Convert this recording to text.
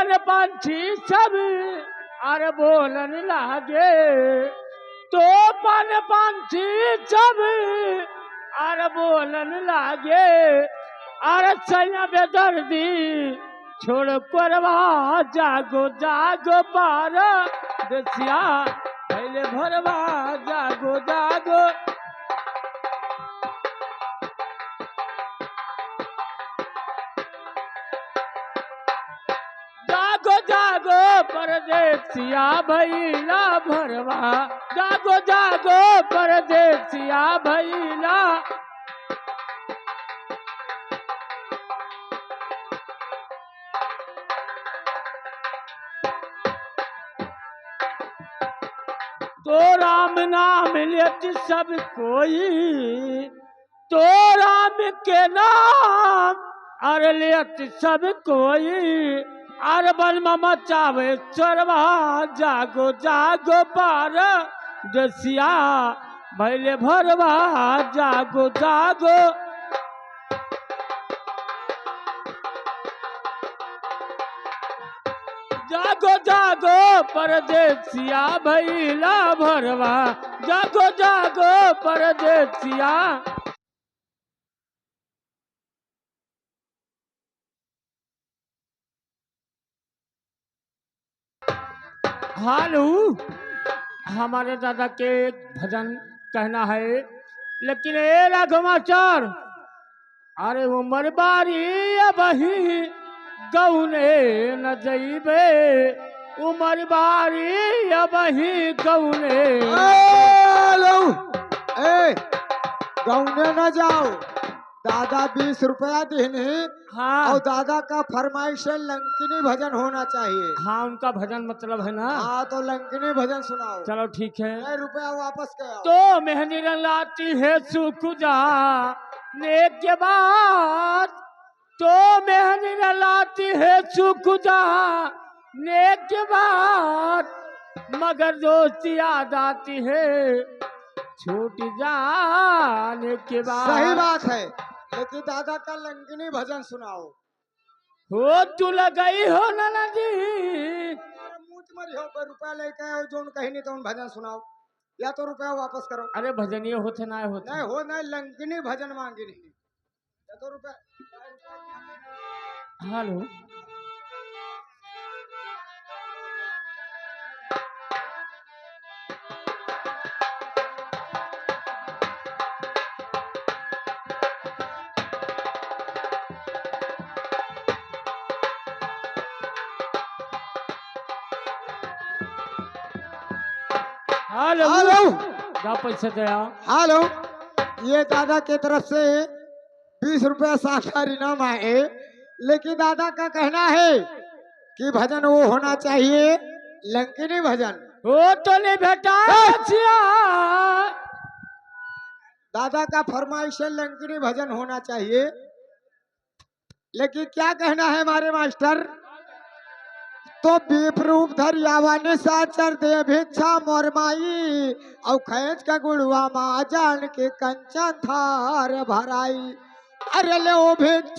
पन पंछी सब अरे बोलन लागे, तो पन पंछी सब अरे बोलन लागे, अरे सैया बेदर्दी छोड़ करवा जागो जागो पार देसिया पहले भरवा जागो जागो। जागो जागो परदेसिया भैला भरवा, जागो जागो परदेसिया भैला। तो राम नाम लेत सब कोई, तो राम के नाम अरे लेत सब कोई, अरे बल मचावे चरवा जागो जागो पार देसिया भैले भरवा जागो जागो। जागो जागो परदेसिया भैला भरवा, जागो जागो परदेसिया। हालू हमारे दादा के भजन कहना है, लेकिन ए राघवाचार अरे उमर बारी बही गौने न जइबे, उमर बारी बही गौने गौने न जाओ। दादा 20 रुपया देने। हाँ और दादा का फरमाइश है लंकिनी भजन होना चाहिए। हाँ उनका भजन मतलब है ना। हाँ तो लंकिनी भजन सुनाओ। चलो ठीक है। 1 रुपया वापस कर आओ। तो मेहंदी लाती है सुखुजा ने के बाद, तो मेहंदी लाती है सुखुजा ने के बाद, मगर दोस्ती याद आती है छूट जाने के बाद। सही बात है, लेकिन दादा का लंकिनी भजन सुनाओ। हो तू लगई हो नाना जी मुझ मरी हो, 1 रुपया लेके आओ, जो कहीं नहीं तो भजन सुनाओ, या तो रुपया वापस करो। अरे भजन ये होते ना होते नहीं हो नहीं, लंकिनी भजन मांगी नहीं, या तो रुपया। हेलो हेलो हेलो क्या पैसे दे हेलो, ये दादा की तरफ से 20 रुपया साक्षात इनाम आए, लेकिन दादा का कहना है कि भजन वो होना चाहिए लंकिनी भजन। वो तो नहीं बेटा दादा का फरमाइश है लंकिनी भजन होना चाहिए, लेकिन क्या कहना है हमारे मास्टर। तो विप्रूप धर यावानी साचर दे भिक्षा मोरमाई, और खैच का गुड़वा माँ जान के कंचन थार भराई। अरे ले ओ भिक्षा